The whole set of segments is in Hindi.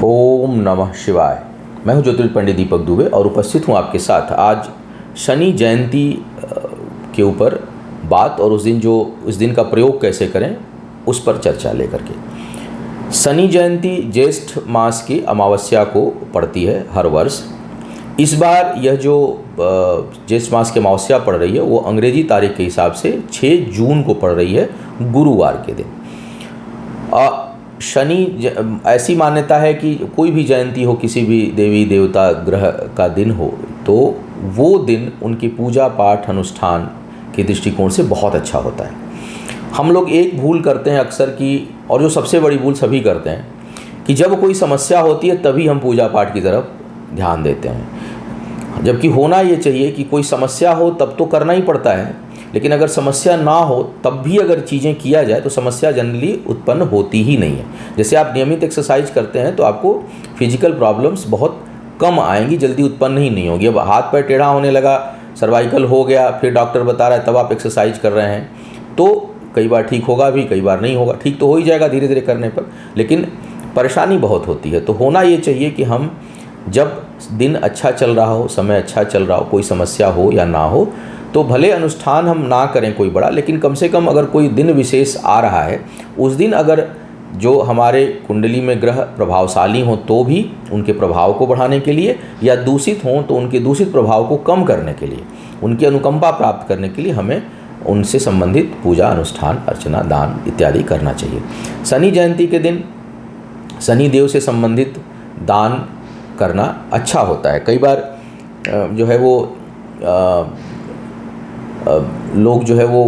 ओम नमः शिवाय। मैं हूं ज्योतिर्विद पंडित दीपक दुबे और उपस्थित हूं आपके साथ आज शनि जयंती के ऊपर बात और उस दिन का प्रयोग कैसे करें उस पर चर्चा लेकर के। शनि जयंती ज्येष्ठ मास की अमावस्या को पड़ती है हर वर्ष। इस बार यह जो ज्येष्ठ मास की अमावस्या पड़ रही है वो अंग्रेजी तारीख के हिसाब से 6 जून को पड़ रही है, गुरुवार के दिन। शनि ऐसी मान्यता है कि कोई भी जयंती हो, किसी भी देवी देवता ग्रह का दिन हो, तो वो दिन उनकी पूजा पाठ अनुष्ठान के दृष्टिकोण से बहुत अच्छा होता है। हम लोग एक भूल करते हैं अक्सर की, और जो सबसे बड़ी भूल सभी करते हैं, कि जब कोई समस्या होती है तभी हम पूजा पाठ की तरफ ध्यान देते हैं। जबकि होना ये चाहिए कि कोई समस्या हो तब तो करना ही पड़ता है, लेकिन अगर समस्या ना हो तब भी अगर चीज़ें किया जाए तो समस्या जनरली उत्पन्न होती ही नहीं है। जैसे आप नियमित एक्सरसाइज करते हैं तो आपको फिजिकल प्रॉब्लम्स बहुत कम आएंगी, जल्दी उत्पन्न ही नहीं होगी। अब हाथ पैर टेढ़ा होने लगा, सर्वाइकल हो गया, फिर डॉक्टर बता रहा है तब आप एक्सरसाइज कर रहे हैं, तो कई बार ठीक होगा भी, कई बार नहीं होगा। ठीक तो हो ही जाएगा धीरे धीरे करने पर, लेकिन परेशानी बहुत होती है। तो होना ये चाहिए कि हम जब दिन अच्छा चल रहा हो, समय अच्छा चल रहा हो, कोई समस्या हो या ना हो, तो भले अनुष्ठान हम ना करें कोई बड़ा, लेकिन कम से कम अगर कोई दिन विशेष आ रहा है उस दिन अगर जो हमारे कुंडली में ग्रह प्रभावशाली हों तो भी उनके प्रभाव को बढ़ाने के लिए, या दूषित हों तो उनके दूषित प्रभाव को कम करने के लिए, उनकी अनुकंपा प्राप्त करने के लिए हमें उनसे संबंधित पूजा अनुष्ठान अर्चना दान इत्यादि करना चाहिए। शनि जयंती के दिन शनि देव से संबंधित दान करना अच्छा होता है। कई बार जो है वो लोग जो है वो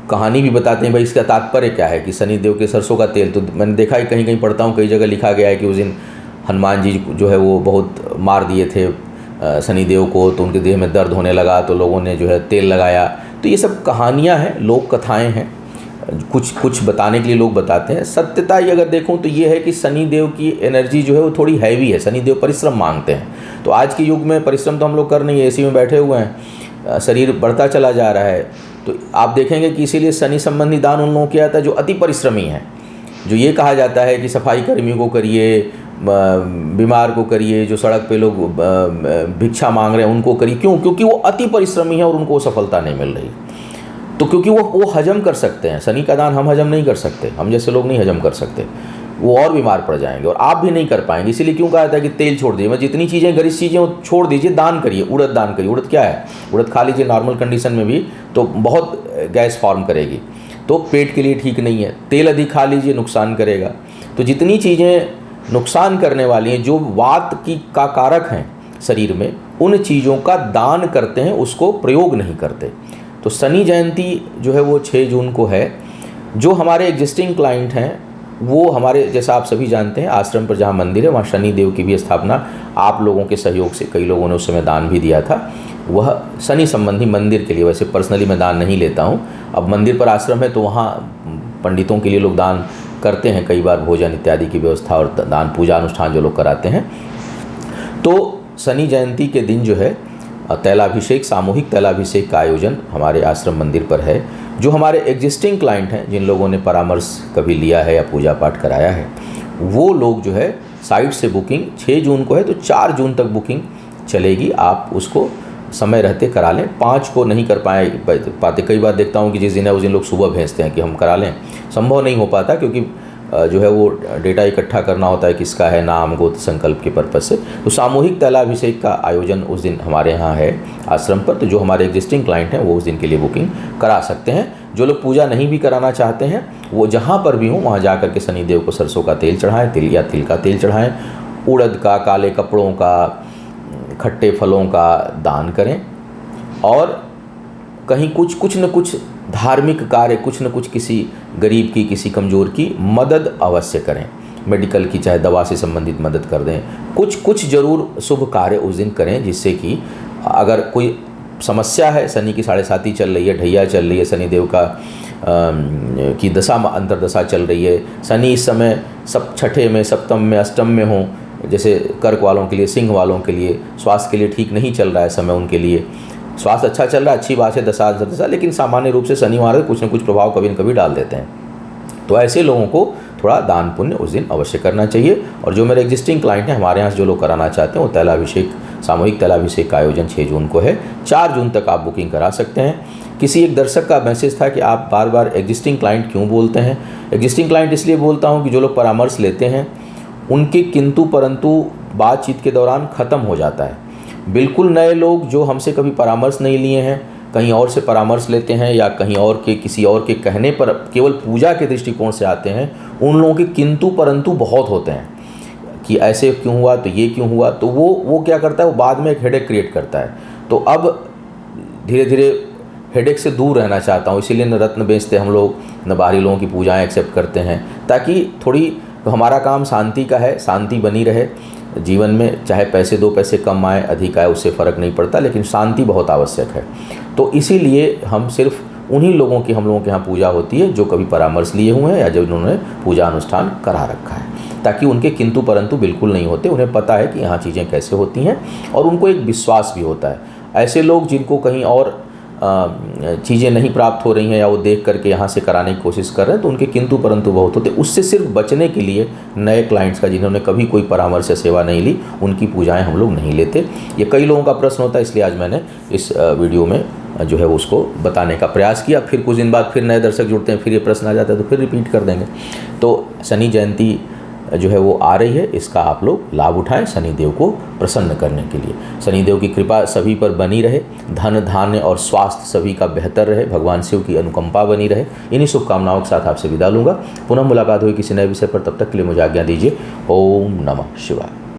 कहानी भी बताते हैं, भाई इसका तात्पर्य क्या है कि शनि देव के सरसों का तेल, तो मैंने देखा है कहीं कहीं पढ़ता हूँ, कई जगह लिखा गया है कि उस दिन हनुमान जी जो है वो बहुत मार दिए थे शनि देव को, तो उनके देह में दर्द होने लगा, तो लोगों ने जो है तेल लगाया। तो ये सब कहानियाँ हैं, लोक कथाएँ हैं, कुछ बताने के लिए लोग बताते हैं। सत्यता ये अगर देखूं तो ये है कि शनि देव की एनर्जी जो है वो थोड़ी हैवी है। शनि देव परिश्रम मांगते हैं, तो आज के युग में परिश्रम तो हम लोग कर नहीं है, एसी में बैठे हुए हैं, शरीर बढ़ता चला जा रहा है। तो आप देखेंगे कि इसीलिए शनि संबंधी दान उन लोगों को किया जाता है जो अति परिश्रमी हैं। जो ये कहा जाता है कि सफाई कर्मियों को करिए, बीमार को करिए, जो सड़क पे लोग भिक्षा मांग रहे हैं उनको करिए। क्यों? क्योंकि वो अति परिश्रमी है और उनको सफलता नहीं मिल रही। तो क्योंकि वो हजम कर सकते हैं, शनि का दान हम हजम नहीं कर सकते, हम जैसे लोग नहीं हजम कर सकते, वो और बीमार पड़ जाएंगे और आप भी नहीं कर पाएंगे। इसीलिए क्यों कहा जाता है कि तेल छोड़ दीजिए, मतलब जितनी चीज़ें गरिष्ठ चीज़ें वो छोड़ दीजिए, दान करिए। उड़द दान करिए। उड़द क्या है? उड़द खा लीजिए नॉर्मल कंडीशन में भी तो बहुत गैस फॉर्म करेगी, तो पेट के लिए ठीक नहीं है। तेल अधिक खा लीजिए, नुकसान करेगा। तो जितनी चीज़ें नुकसान करने वाली हैं, जो वात की का कारक हैं शरीर में, उन चीज़ों का दान करते हैं, उसको प्रयोग नहीं करते। तो शनि जयंती जो है वो 6 जून को है। जो हमारे एग्जिस्टिंग क्लाइंट हैं वो हमारे, जैसा आप सभी जानते हैं, आश्रम पर जहाँ मंदिर है वहाँ शनि देव की भी स्थापना आप लोगों के सहयोग से कई लोगों ने उस समय दान भी दिया था। वह शनि संबंधी मंदिर के लिए, वैसे पर्सनली मैं दान नहीं लेता हूँ। अब मंदिर पर आश्रम है तो वहाँ पंडितों के लिए लोग दान करते हैं, कई बार भोजन इत्यादि की व्यवस्था और दान पूजा अनुष्ठान जो लोग कराते हैं। तो शनि जयंती के दिन जो है तैलाभिषेक, सामूहिक तैलाभिषेक का आयोजन हमारे आश्रम मंदिर पर है। जो हमारे एग्जिस्टिंग क्लाइंट हैं, जिन लोगों ने परामर्श कभी लिया है या पूजा पाठ कराया है, वो लोग जो है साइट से बुकिंग 6 जून को है तो 4 जून तक बुकिंग चलेगी। आप उसको समय रहते करा लें। 5 को नहीं कर पाते, कई बार देखता हूँ कि जिस दिन है उस दिन लोग सुबह भेजते हैं कि हम करा लें, संभव नहीं हो पाता क्योंकि जो है वो डेटा इकट्ठा करना होता है, किसका है नाम, गोत्र संकल्प के पर्पज़ से। तो सामूहिक तैलाभिषेक का आयोजन उस दिन हमारे यहाँ है आश्रम पर। तो जो हमारे एग्जिस्टिंग क्लाइंट हैं वो उस दिन के लिए बुकिंग करा सकते हैं। जो लोग पूजा नहीं भी कराना चाहते हैं वो जहाँ पर भी हों वहाँ जा कर के शनि देव को सरसों का तेल चढ़ाएँ, तिल या तिल का तेल चढ़ाएँ, उड़द का, काले कपड़ों का, खट्टे फलों का दान करें, और कहीं कुछ न कुछ धार्मिक कार्य, कुछ न कुछ किसी गरीब की, किसी कमज़ोर की मदद अवश्य करें। मेडिकल की, चाहे दवा से संबंधित मदद कर दें। कुछ ज़रूर शुभ कार्य उस दिन करें, जिससे कि अगर कोई समस्या है, शनि की 7.5 चल रही है, ढैया चल रही है, शनि देव का की दशा अंतरदशा चल रही है, शनि इस समय सब छठे में, सप्तम में, अष्टम में हो, जैसे कर्क वालों के लिए, सिंह वालों के लिए स्वास्थ्य के लिए ठीक नहीं चल रहा है समय, उनके लिए स्वास्थ्य अच्छा चल रहा है, अच्छी बात है, दशा, लेकिन सामान्य रूप से शनि महाराज कुछ न कुछ प्रभाव कभी न कभी डाल देते हैं। तो ऐसे लोगों को थोड़ा दान पुण्य उस दिन अवश्य करना चाहिए। और जो मेरे एग्जिस्टिंग क्लाइंट हैं, हमारे यहाँ से जो लोग कराना चाहते हैं, वो तैलाभिषेक, सामूहिक तैलाभिषेक का आयोजन 6 जून को है। 4 जून तक आप बुकिंग करा सकते हैं। किसी एक दर्शक का मैसेज था कि आप बार बार एग्जिस्टिंग क्लाइंट क्यों बोलते हैं। एग्जिस्टिंग क्लाइंट इसलिए बोलता हूँ कि जो लोग परामर्श लेते हैं उनके किंतु परंतु बातचीत के दौरान ख़त्म हो जाता है। बिल्कुल नए लोग जो हमसे कभी परामर्श नहीं लिए हैं, कहीं और से परामर्श लेते हैं या कहीं और के किसी और के कहने पर केवल पूजा के दृष्टिकोण से आते हैं, उन लोगों के किंतु परंतु बहुत होते हैं कि ऐसे क्यों हुआ, तो ये क्यों हुआ। तो वो क्या करता है, वो बाद में एक हेडेक क्रिएट करता है। तो अब धीरे धीरे हेडेक से दूर रहना चाहता हूँ, इसीलिए न रत्न बेचते हम लोग, न बाहरी लोगों की पूजाएं एक्सेप्ट करते हैं, ताकि थोड़ी तो हमारा काम शांति का है, शांति बनी रहे जीवन में। चाहे पैसे 2 पैसे कम आए अधिक आए उससे फ़र्क नहीं पड़ता, लेकिन शांति बहुत आवश्यक है। तो इसीलिए हम सिर्फ उन्हीं लोगों की हम लोगों के यहाँ पूजा होती है जो कभी परामर्श लिए हुए हैं या जो उन्होंने पूजा अनुष्ठान करा रखा है, ताकि उनके किंतु परंतु बिल्कुल नहीं होते। उन्हें पता है कि यहाँ चीज़ें कैसे होती हैं और उनको एक विश्वास भी होता है। ऐसे लोग जिनको कहीं और चीज़ें नहीं प्राप्त हो रही हैं या वो देख करके यहाँ से कराने की कोशिश कर रहे हैं, तो उनके किंतु परंतु बहुत होते। उससे सिर्फ बचने के लिए नए क्लाइंट्स का, जिन्होंने कभी कोई परामर्श या सेवा नहीं ली, उनकी पूजाएं हम लोग नहीं लेते। ये कई लोगों का प्रश्न होता है, इसलिए आज मैंने इस वीडियो में जो है उसको बताने का प्रयास किया। फिर कुछ दिन बाद फिर नए दर्शक जुड़ते हैं, फिर ये प्रश्न आ जाता है, तो फिर रिपीट कर देंगे। तो शनि जयंती जो है वो आ रही है, इसका आप लोग लाभ उठाएं शनिदेव को प्रसन्न करने के लिए। शनिदेव की कृपा सभी पर बनी रहे, धन धान्य और स्वास्थ्य सभी का बेहतर रहे, भगवान शिव की अनुकंपा बनी रहे। इन्हीं शुभकामनाओं के साथ आपसे विदा लूँगा। पुनः मुलाकात हुई किसी नए विषय पर, तब तक के लिए मुझे आज्ञा दीजिए। ओम नमः शिवाय।